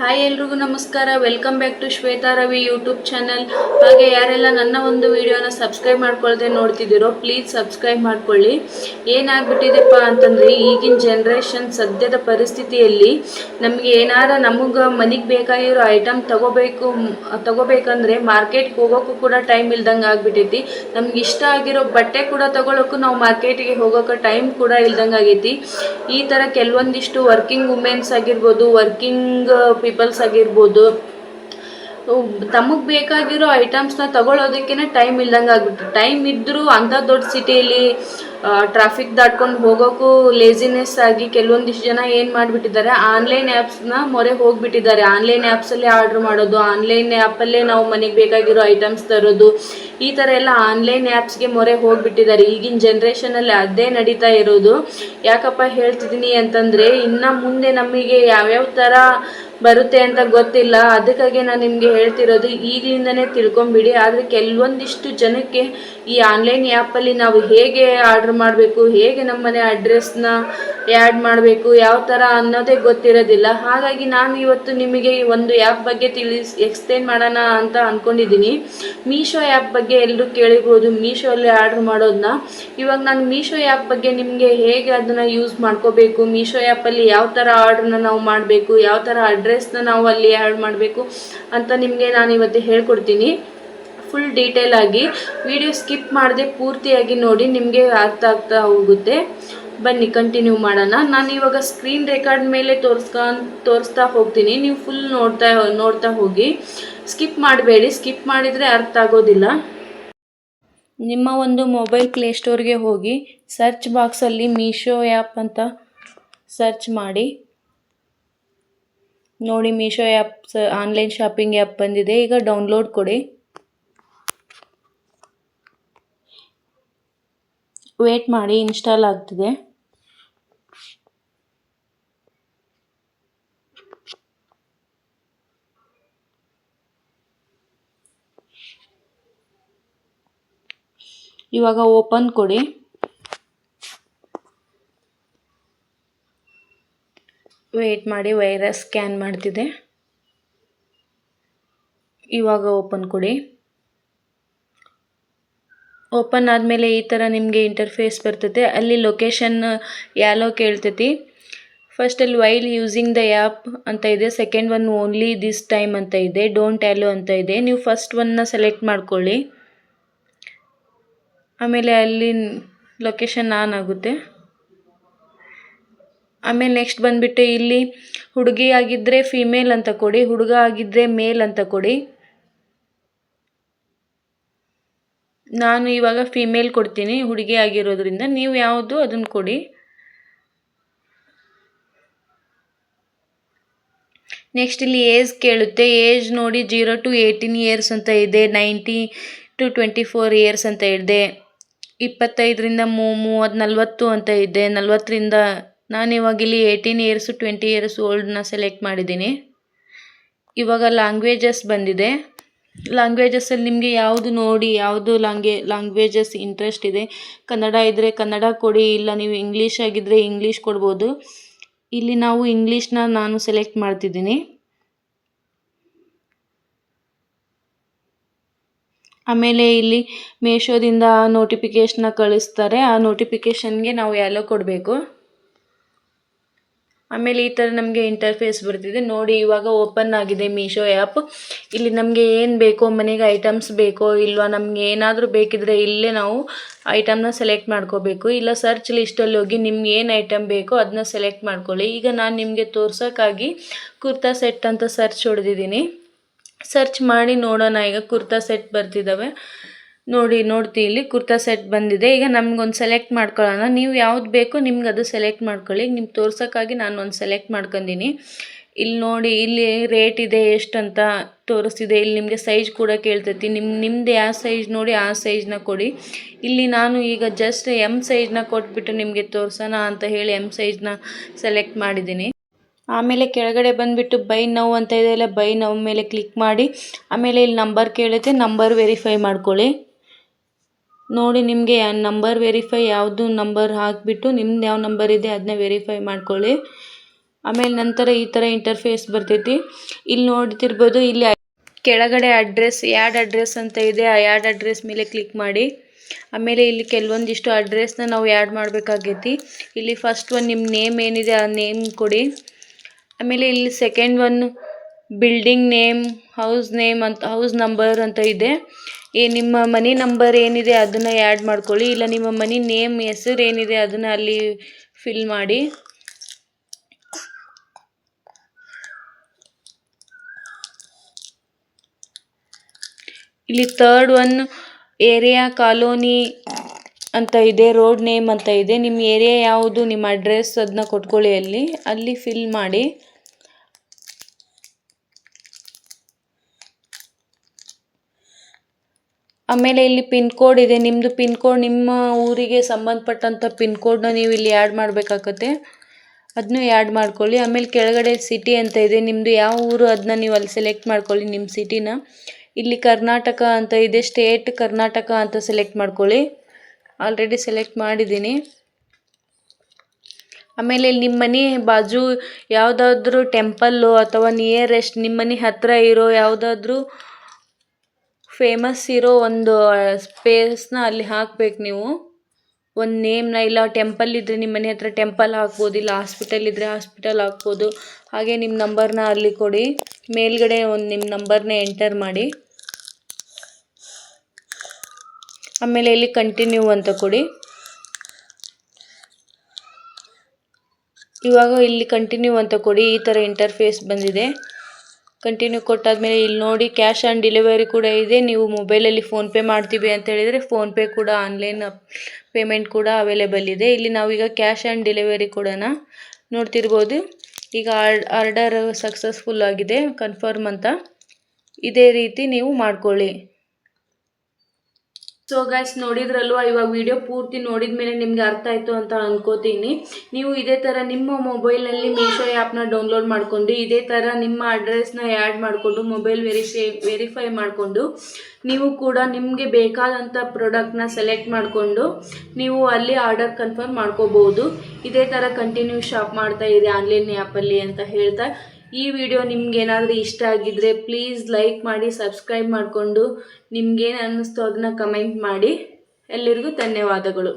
Hi ಎಲ್ರಿಗೂ ನಮಸ್ಕಾರ. Welcome back to Shweta Ravi YouTube channel. ಹಾಗೆ ಯಾರೆಲ್ಲ ನನ್ನ ಒಂದು ವಿಡಿಯೋನ ಸಬ್ಸ್ಕ್ರೈಬ್ ಮಾಡ್ಕೊಳ್ದೆ ನೋಡ್ತಿದ್ದೀರೋ ಪ್ಲೀಸ್ ಸಬ್ಸ್ಕ್ರೈಬ್ ಮಾಡ್ಕೊಳ್ಳಿ. ಏನಾಗ್ಬಿಟ್ಟಿದೆಪ್ಪ ಅಂತಂದರೆ ಈಗಿನ ಜನ್ರೇಷನ್ ಸದ್ಯದ ಪರಿಸ್ಥಿತಿಯಲ್ಲಿ ನಮಗೆ ನಮಗೆ ಮನೆಗೆ ಬೇಕಾಗಿರೋ ಐಟಮ್ ತಗೋಬೇಕಂದ್ರೆ ಮಾರ್ಕೆಟ್ಗೆ ಹೋಗೋಕ್ಕೂ ಕೂಡ ಟೈಮ್ ಇಲ್ದಂಗೆ ಆಗ್ಬಿಟ್ಟೈತಿ. ನಮ್ಗೆ ಇಷ್ಟ ಆಗಿರೋ ಬಟ್ಟೆ ಕೂಡ ತಗೊಳ್ಳೋಕ್ಕೂ ನಾವು ಮಾರ್ಕೆಟಿಗೆ ಹೋಗೋಕೆ ಟೈಮ್ ಕೂಡ ಇಲ್ದಂಗೆ ಆಗೈತಿ. ಈ ಥರ ಕೆಲವೊಂದಿಷ್ಟು ವರ್ಕಿಂಗ್ ವುಮೆನ್ಸ್ ಆಗಿರ್ಬೋದು, ವರ್ಕಿಂಗ್ ಪೀಪಲ್ಸ್ ಆಗಿರ್ಬೋದು, ತಮಗೆ ಬೇಕಾಗಿರೋ ಐಟಮ್ಸ್ನ ತಗೊಳ್ಳೋದಕ್ಕೇ ಟೈಮ್ ಇಲ್ದಂಗೆ ಆಗ್ಬಿಟ್ಟು, ಟೈಮ್ ಇದ್ದರೂ ಅಂಥ ದೊಡ್ಡ ಸಿಟಿಯಲ್ಲಿ ಟ್ರಾಫಿಕ್ ದಾಟ್ಕೊಂಡು ಹೋಗೋಕ್ಕೂ ಲೇಜಿನೆಸ್ ಆಗಿ ಕೆಲವೊಂದಿಷ್ಟು ಜನ ಏನು ಮಾಡಿಬಿಟ್ಟಿದ್ದಾರೆ, ಆನ್ಲೈನ್ ಆ್ಯಪ್ಸ್ನ ಮೊರೆ ಹೋಗಿಬಿಟ್ಟಿದ್ದಾರೆ. ಆನ್ಲೈನ್ ಆ್ಯಪ್ಸಲ್ಲೇ ಆರ್ಡ್ರ್ ಮಾಡೋದು, ಆನ್ಲೈನ್ ಆ್ಯಪಲ್ಲೇ ನಾವು ಮನೆಗೆ ಬೇಕಾಗಿರೋ ಐಟಮ್ಸ್ ತರೋದು, ಈ ಥರ ಎಲ್ಲ ಆನ್ಲೈನ್ ಆ್ಯಪ್ಸ್ಗೆ ಮೊರೆ ಹೋಗಿಬಿಟ್ಟಿದ್ದಾರೆ. ಈಗಿನ ಜನ್ರೇಷನಲ್ಲಿ ಅದೇ ನಡೀತಾ ಇರೋದು. ಯಾಕಪ್ಪ ಹೇಳ್ತಿದ್ದೀನಿ ಅಂತಂದರೆ, ಇನ್ನು ಮುಂದೆ ನಮಗೆ ಯಾವ್ಯಾವ ಥರ ಬರುತ್ತೆ ಅಂತ ಗೊತ್ತಿಲ್ಲ. ಅದಕ್ಕಾಗಿ ನಾನು ನಿಮಗೆ ಹೇಳ್ತಿರೋದು, ಈಗಲಿಂದನೇ ತಿಳ್ಕೊಂಬಿಡಿ. ಆದರೆ ಕೆಲವೊಂದಿಷ್ಟು ಜನಕ್ಕೆ ಈ ಆನ್ಲೈನ್ ಆ್ಯಪಲ್ಲಿ ನಾವು ಹೇಗೆ ಆರ್ಡ್ರ್ ಮಾಡಬೇಕು, ಹೇಗೆ ನಮ್ಮ ಮನೆ ಅಡ್ರೆಸ್ನ ಆ್ಯಡ್ ಮಾಡಬೇಕು, ಯಾವ ಥರ ಅನ್ನೋದೇ ಗೊತ್ತಿರೋದಿಲ್ಲ. ಹಾಗಾಗಿ ನಾನು ಇವತ್ತು ನಿಮಗೆ ಒಂದು ಆ್ಯಪ್ ಬಗ್ಗೆ ಎಕ್ಸ್ಪ್ಲೇನ್ ಮಾಡೋಣ ಅಂತ ಅಂದ್ಕೊಂಡಿದ್ದೀನಿ. ಮೀಶೋ ಆ್ಯಪ್ ಬಗ್ಗೆ ಎಲ್ಲರೂ ಕೇಳಿರ್ಬೋದು, ಮೀಶೋಲ್ಲಿ ಆರ್ಡ್ರ್ ಮಾಡೋದನ್ನ. ಇವಾಗ ನಾನು ಮೀಶೋ ಆ್ಯಪ್ ಬಗ್ಗೆ ನಿಮಗೆ ಹೇಗೆ ಅದನ್ನು ಯೂಸ್ ಮಾಡ್ಕೋಬೇಕು, ಮೀಶೋ ಆ್ಯಪಲ್ಲಿ ಯಾವ ಥರ ಆರ್ಡ್ರನ್ನ ನಾವು ಮಾಡಬೇಕು, ಯಾವ ಥರ ಅಡ್ರೆಸ್ನ ನಾವು ಅಲ್ಲಿ ಆ್ಯಡ್ ಮಾಡಬೇಕು ಅಂತ ನಿಮಗೆ ನಾನು ಇವತ್ತು ಹೇಳ್ಕೊಡ್ತೀನಿ. ಫುಲ್ ಡೀಟೇಲ್ ಆಗಿ ವಿಡಿಯೋ ಸ್ಕಿಪ್ ಮಾಡದೆ ಪೂರ್ತಿಯಾಗಿ ನೋಡಿ, ನಿಮಗೆ ಅರ್ಥ ಆಗ್ತಾ ಹೋಗುತ್ತೆ. ಬನ್ನಿ ಕಂಟಿನ್ಯೂ ಮಾಡೋಣ. ನಾನು ಇವಾಗ ಸ್ಕ್ರೀನ್ ರೆಕಾರ್ಡ್ ಮೇಲೆ ತೋರಿಸ್ತಾ ಹೋಗ್ತೀನಿ. ನೀವು ಫುಲ್ ನೋಡ್ತಾ ಹೋಗಿ, ಸ್ಕಿಪ್ ಮಾಡಬೇಡಿ. ಸ್ಕಿಪ್ ಮಾಡಿದರೆ ಅರ್ಥ ಆಗೋದಿಲ್ಲ. ನಿಮ್ಮ ಒಂದು ಮೊಬೈಲ್ ಪ್ಲೇಸ್ಟೋರ್ಗೆ ಹೋಗಿ ಸರ್ಚ್ ಬಾಕ್ಸಲ್ಲಿ ಮೀಶೋ ಆ್ಯಪ್ ಅಂತ ಸರ್ಚ್ ಮಾಡಿ ನೋಡಿ. Meesho app online shopping app ಬಂದಿದೆ. ಈಗ ಡೌನ್ಲೋಡ್ ಕೊಡಿ. ವೇಟ್ ಮಾಡಿ, ಇನ್ಸ್ಟಾಲ್ ಆಗ್ತಿದೆ. ಇವಾಗ ಓಪನ್ ಕೊಡಿ. ವೇಟ್ ಮಾಡಿ, ವೈರಸ್ ಸ್ಕ್ಯಾನ್ ಮಾಡ್ತಿದೆ. ಇವಾಗ ಓಪನ್ ಕೊಡಿ. ಓಪನ್ ಆದಮೇಲೆ ಈ ಥರ ನಿಮಗೆ ಇಂಟರ್ಫೇಸ್ ಬರ್ತೈತೆ. ಅಲ್ಲಿ ಲೊಕೇಶನ್ ಯಾಲೋ ಕೇಳ್ತೈತಿ. ಫಸ್ಟಲ್ಲಿ ವೈಲ್ ಯೂಸಿಂಗ್ ದ ಆ್ಯಪ್ ಅಂತ ಇದೆ. Second one only this time ಅಂತ ಇದೆ. ಡೋಂಟ್ ಯಾಲೋ ಅಂತ ಇದೆ. ನೀವು ಫಸ್ಟ್ ಒನ್ನ ಸೆಲೆಕ್ಟ್ ಮಾಡ್ಕೊಳ್ಳಿ. ಆಮೇಲೆ ಅಲ್ಲಿ ಲೊಕೇಶನ್ ಆನ್ ಆಗುತ್ತೆ. ಆಮೇಲೆ ನೆಕ್ಸ್ಟ್ ಬಂದುಬಿಟ್ಟು ಇಲ್ಲಿ ಹುಡುಗಿ ಆಗಿದ್ದರೆ ಫಿಮೇಲ್ ಅಂತ ಕೊಡಿ, ಹುಡುಗ ಆಗಿದ್ದರೆ ಮೇಲ್ ಅಂತ ಕೊಡಿ. ನಾನು ಇವಾಗ ಫಿಮೇಲ್ ಕೊಡ್ತೀನಿ, ಹುಡುಗಿ ಆಗಿರೋದ್ರಿಂದ. ನೀವು ಯಾವುದು ಅದನ್ನು ಕೊಡಿ. ನೆಕ್ಸ್ಟ್ ಇಲ್ಲಿ ಏಜ್ ಕೇಳುತ್ತೆ. ಏಜ್ ನೋಡಿ 0 to 18 ಇಯರ್ಸ್ ಅಂತ ಇದೆ. 90 to 24 ಇಯರ್ಸ್ ಅಂತ ಇದೆ. 25ರಿಂದ 40 ಅಂತ ಇದೆ. 40ರಿಂದ ನಾನು ಇವಾಗ ಇಲ್ಲಿ 18 ಇಯರ್ಸು 20 ಇಯರ್ಸ್ ಓಲ್ಡ್ನ ಸೆಲೆಕ್ಟ್ ಮಾಡಿದ್ದೀನಿ. ಇವಾಗ ಲ್ಯಾಂಗ್ವೇಜಸ್ ಬಂದಿದೆ. ಲ್ಯಾಂಗ್ವೇಜಸ್ಸಲ್ಲಿ ನಿಮಗೆ ಯಾವುದು ನೋಡಿ, ಯಾವುದು ಲ್ಯಾಂಗ್ವೇಜಸ್ ಇಂಟ್ರೆಸ್ಟ್ ಇದೆ. ಕನ್ನಡ ಇದ್ದರೆ ಕನ್ನಡ ಕೊಡಿ, ಇಲ್ಲ ನೀವು ಇಂಗ್ಲೀಷ್ ಆಗಿದ್ದರೆ ಇಂಗ್ಲೀಷ್ ಕೊಡ್ಬೋದು. ಇಲ್ಲಿ ನಾವು ಇಂಗ್ಲೀಷ್ನ ನಾನು ಸೆಲೆಕ್ಟ್ ಮಾಡ್ತಿದ್ದೀನಿ. ಆಮೇಲೆ ಇಲ್ಲಿ ಮೀಶೋದಿಂದ ನೋಟಿಫಿಕೇಷನ್ನ ಕಳಿಸ್ತಾರೆ. ಆ ನೋಟಿಫಿಕೇಷನ್ಗೆ ನಾವು ಯಾಲೋ ಕೊಡಬೇಕು. ಆಮೇಲೆ ಈ ಥರ ನಮಗೆ ಇಂಟರ್ಫೇಸ್ ಬರ್ತಿದೆ ನೋಡಿ. ಇವಾಗ ಓಪನ್ ಆಗಿದೆ ಮೀಶೋ ಆ್ಯಪ್. ಇಲ್ಲಿ ನಮಗೆ ಏನು ಬೇಕೋ, ಮನೆಗೆ ಐಟಮ್ಸ್ ಬೇಕೋ ಇಲ್ವಾ, ನಮಗೆ ಏನಾದರೂ ಬೇಕಿದ್ರೆ ಇಲ್ಲೇ ನಾವು ಐಟಮ್ನ ಸೆಲೆಕ್ಟ್ ಮಾಡ್ಕೋಬೇಕು. ಇಲ್ಲ ಸರ್ಚ್ ಲಿಸ್ಟಲ್ಲಿ ಹೋಗಿ ನಿಮ್ಗೆ ಏನು ಐಟಮ್ ಬೇಕೋ ಅದನ್ನ ಸೆಲೆಕ್ಟ್ ಮಾಡ್ಕೊಳ್ಳಿ. ಈಗ ನಾನು ನಿಮಗೆ ತೋರ್ಸೋಕ್ಕಾಗಿ ಕುರ್ತಾ ಸೆಟ್ ಅಂತ ಸರ್ಚ್ ಹೊಡೆದಿದ್ದೀನಿ. ಸರ್ಚ್ ಮಾಡಿ ನೋಡೋಣ. ಈಗ ಕುರ್ತಾ ಸೆಟ್ ಬರ್ತಿದ್ದಾವೆ ನೋಡ್ತಿ ಇಲ್ಲಿ ಕುರ್ತಾ ಸೆಟ್ ಬಂದಿದೆ. ಈಗ ನಮಗೊಂದು ಸೆಲೆಕ್ಟ್ ಮಾಡ್ಕೊಳ್ಳೋಣ. ನೀವು ಯಾವ್ದು ಬೇಕೋ ನಿಮ್ಗೆ ಅದು ಸೆಲೆಕ್ಟ್ ಮಾಡ್ಕೊಳ್ಳಿ. ನಿಮ್ಗೆ ತೋರ್ಸೋಕ್ಕಾಗಿ ನಾನು ಒಂದು ಸೆಲೆಕ್ಟ್ ಮಾಡ್ಕೊಂಡಿನಿ. ಇಲ್ಲಿ ನೋಡಿ, ಇಲ್ಲಿ ರೇಟ್ ಇದೆ ಎಷ್ಟಂತ ತೋರಿಸ್ತಿದೆ. ಇಲ್ಲಿ ನಿಮಗೆ ಸೈಜ್ ಕೂಡ ಕೇಳ್ತೈತಿ. ನಿಮ್ಮದು ಯಾವ ಸೈಜ್ ನೋಡಿ ಆ ಸೈಜ್ನ ಕೊಡಿ. ಇಲ್ಲಿ ನಾನು ಈಗ ಜಸ್ಟ್ ಎಮ್ ಸೈಜ್ನ ಕೊಟ್ಬಿಟ್ಟು ನಿಮಗೆ ತೋರ್ಸೋಣ ಅಂತ ಹೇಳಿ ಎಮ್ ಸೈಜ್ನ ಸೆಲೆಕ್ಟ್ ಮಾಡಿದ್ದೀನಿ. ಆಮೇಲೆ ಕೆಳಗಡೆ ಬಂದುಬಿಟ್ಟು ಬೈ ನೌ ಅಂತ ಇದೆ, ಇಲ್ಲ ಬೈ ನೌ ಮೇಲೆ ಕ್ಲಿಕ್ ಮಾಡಿ. ಆಮೇಲೆ ಇಲ್ಲಿ ನಂಬರ್ ಕೇಳುತ್ತೆ, ನಂಬರ್ ವೆರಿಫೈ ಮಾಡ್ಕೊಳ್ಳಿ. ನೋಡಿ, ನಿಮಗೆ ನಂಬರ್ ವೆರಿಫೈ ಯಾವುದು ನಂಬರ್ ಹಾಕಿಬಿಟ್ಟು ನಿಮ್ದು ಯಾವ ನಂಬರ್ ಇದೆ ಅದನ್ನ ವೆರಿಫೈ ಮಾಡ್ಕೊಳ್ಳಿ. ಆಮೇಲೆ ನಂತರ ಈ ಥರ ಇಂಟರ್ಫೇಸ್ ಬರ್ತೈತಿ. ಇಲ್ಲಿ ನೋಡ್ತಿರ್ಬೋದು, ಇಲ್ಲಿ ಕೆಳಗಡೆ ಅಡ್ರೆಸ್, ಆ್ಯಡ್ ಅಡ್ರೆಸ್ ಅಂತ ಇದೆ. ಆ ಆ್ಯಡ್ ಅಡ್ರೆಸ್ ಮೇಲೆ ಕ್ಲಿಕ್ ಮಾಡಿ. ಆಮೇಲೆ ಇಲ್ಲಿ ಕೆಲವೊಂದಿಷ್ಟು ಅಡ್ರೆಸ್ನ ನಾವು ಆ್ಯಡ್ ಮಾಡಬೇಕಾಗೈತಿ. ಇಲ್ಲಿ ಫಸ್ಟ್ ಒನ್ ನಿಮ್ಮ ನೇಮ್ ಏನಿದೆ ಆ ನೇಮ್ ಕೊಡಿ. ಆಮೇಲೆ ಇಲ್ಲಿ second one building name, house number ಅಂತ ಇದೆ. ನಿಮ್ಮ ಮನಿ ನಂಬರ್ ಏನಿದೆ ಅದನ್ನು ಆ್ಯಡ್ ಮಾಡ್ಕೊಳ್ಳಿ. ಇಲ್ಲ ನಿಮ್ಮ ಮನಿ ನೇಮ್, ಹೆಸರು ಏನಿದೆ ಅದನ್ನು ಅಲ್ಲಿ ಫಿಲ್ ಮಾಡಿ. ಇಲ್ಲಿ ಥರ್ಡ್ ಒನ್ ಏರಿಯಾ, ಕಾಲೋನಿ ಅಂತ ಇದೆ, ರೋಡ್ ನೇಮ್ ಅಂತ ಇದೆ. ನಿಮ್ಮ ಏರಿಯಾ ಯಾವುದು, ನಿಮ್ಮ ಅಡ್ರೆಸ್ ಅದನ್ನ ಕೊಟ್ಕೊಳ್ಳಿ, ಅಲ್ಲಿ ಫಿಲ್ ಮಾಡಿ. ಆಮೇಲೆ ಇಲ್ಲಿ ಪಿನ್ ಕೋಡ್ ಇದೆ, ನಿಮ್ಮದು ಪಿನ್ ಕೋಡ್, ನಿಮ್ಮ ಊರಿಗೆ ಸಂಬಂಧಪಟ್ಟಂಥ ಪಿನ್ ಕೋಡ್ನ ನೀವು ಇಲ್ಲಿ ಆ್ಯಡ್ ಮಾಡಬೇಕಾಗತ್ತೆ. ಅದನ್ನು ಆ್ಯಡ್ ಮಾಡ್ಕೊಳ್ಳಿ. ಆಮೇಲೆ ಕೆಳಗಡೆ ಸಿಟಿ ಅಂತ ಇದೆ, ನಿಮ್ಮದು ಯಾವ ಊರು ಅದನ್ನ ನೀವು ಅಲ್ಲಿ ಸೆಲೆಕ್ಟ್ ಮಾಡ್ಕೊಳ್ಳಿ, ನಿಮ್ಮ ಸಿಟಿನ. ಇಲ್ಲಿ ಕರ್ನಾಟಕ ಅಂತ ಇದೆ, ಸ್ಟೇಟ್ ಕರ್ನಾಟಕ ಅಂತ ಸೆಲೆಕ್ಟ್ ಮಾಡ್ಕೊಳ್ಳಿ. ಆಲ್ರೆಡಿ ಸೆಲೆಕ್ಟ್ ಮಾಡಿದ್ದೀನಿ. ಆಮೇಲೆ ಇಲ್ಲಿ ನಿಮ್ಮ ಮನೆ ಬಾಜು ಯಾವುದಾದ್ರೂ ಟೆಂಪಲ್ಲು ಅಥವಾ ನಿಯರೆಸ್ಟ್ ನಿಮ್ಮ ಮನೆ ಹತ್ತಿರ ಇರೋ ಯಾವುದಾದ್ರೂ ಫೇಮಸ್ ಇರೋ ಒಂದು ಸ್ಪೇಸ್ನ ಅಲ್ಲಿ ಹಾಕ್ಬೇಕು ನೀವು. ಒಂದು ನೇಮ್ನ, ಇಲ್ಲ ಟೆಂಪಲ್ ಇದ್ದರೆ ನಿಮ್ಮ ಮನೆ ಹತ್ರ ಟೆಂಪಲ್ ಹಾಕ್ಬೋದು, ಇಲ್ಲ ಹಾಸ್ಪಿಟಲ್ ಇದ್ದರೆ ಹಾಸ್ಪಿಟಲ್ ಹಾಕ್ಬೋದು. ಹಾಗೆ ನಿಮ್ಮ ನಂಬರ್ನ ಅಲ್ಲಿ ಕೊಡಿ. ಮೇಲ್ಗಡೆ ನಿಮ್ಮ ನಂಬರ್ನ ಎಂಟರ್ ಮಾಡಿ. ಆಮೇಲೆ ಇಲ್ಲಿ ಕಂಟಿನ್ಯೂ ಅಂತ ಕೊಡಿ. ಇವಾಗ ಇಲ್ಲಿ ಕಂಟಿನ್ಯೂ ಅಂತ ಕೊಡಿ. ಈ ಥರ ಇಂಟರ್ಫೇಸ್ ಬಂದಿದೆ. ಕಂಟಿನ್ಯೂ ಕೊಟ್ಟಾದ್ಮೇಲೆ ಇಲ್ಲಿ ನೋಡಿ ಕ್ಯಾಶ್ ಆನ್ ಡೆಲಿವರಿ ಕೂಡ ಇದೆ. ನೀವು ಮೊಬೈಲಲ್ಲಿ ಫೋನ್ಪೇ ಮಾಡ್ತೀವಿ ಅಂತ ಹೇಳಿದರೆ ಫೋನ್ಪೇ ಕೂಡ, ಆನ್ಲೈನ್ ಪೇಮೆಂಟ್ ಕೂಡ ಅವೈಲೇಬಲ್ ಇದೆ. ಇಲ್ಲಿ ನಾವೀಗ ಕ್ಯಾಶ್ ಆನ್ ಡೆಲಿವರಿ ಕೊಡೋಣ. ನೋಡ್ತಿರ್ಬೋದು ಈಗ ಆರ್ಡರ್ ಸಕ್ಸಸ್ಫುಲ್ ಆಗಿದೆ, ಕನ್ಫರ್ಮ್ ಅಂತ. ಇದೇ ರೀತಿ ನೀವು ಮಾಡ್ಕೊಳ್ಳಿ. ಸೊ ಗೈಸ್, ನೋಡಿದ್ರಲ್ವ, ಇವಾಗ ವಿಡಿಯೋ ಪೂರ್ತಿ ನೋಡಿದ ಮೇಲೆ ನಿಮ್ಗೆ ಅರ್ಥ ಆಯಿತು ಅಂತ ಅನ್ಕೋತೀನಿ. ನೀವು ಇದೇ ಥರ ನಿಮ್ಮ ಮೊಬೈಲ್ನಲ್ಲಿ ಮೀಶೋ ಆ್ಯಪ್ನ ಡೌನ್ಲೋಡ್ ಮಾಡಿಕೊಂಡು ಇದೇ ಥರ ನಿಮ್ಮ ಅಡ್ರೆಸ್ನ ಆ್ಯಡ್ ಮಾಡಿಕೊಂಡು ಮೊಬೈಲ್ ವೆರಿಫೈ ಮಾಡಿಕೊಂಡು ನೀವು ಕೂಡ ನಿಮಗೆ ಬೇಕಾದಂಥ ಪ್ರಾಡಕ್ಟ್ನ ಸೆಲೆಕ್ಟ್ ಮಾಡಿಕೊಂಡು ನೀವು ಅಲ್ಲಿ ಆರ್ಡರ್ ಕನ್ಫರ್ಮ್ ಮಾಡ್ಕೋಬೋದು. ಇದೇ ಥರ ಕಂಟಿನ್ಯೂ ಶಾಪ್ ಮಾಡ್ತಾ ಇದೆ ಆನ್ಲೈನ್ ಆ್ಯಪಲ್ಲಿ ಅಂತ ಹೇಳ್ತಾ, ಈ ವಿಡಿಯೋ ನಿಮ್ಗೇನಾದರೂ ಇಷ್ಟ ಆಗಿದ್ದರೆ ಪ್ಲೀಸ್ ಲೈಕ್ ಮಾಡಿ, ಸಬ್ಸ್ಕ್ರೈಬ್ ಮಾಡಿಕೊಂಡು ನಿಮ್ಗೇನು ಅನ್ನಿಸ್ತೋ ಅದನ್ನು ಕಮೆಂಟ್ ಮಾಡಿ. ಎಲ್ಲರಿಗೂ ಧನ್ಯವಾದಗಳು.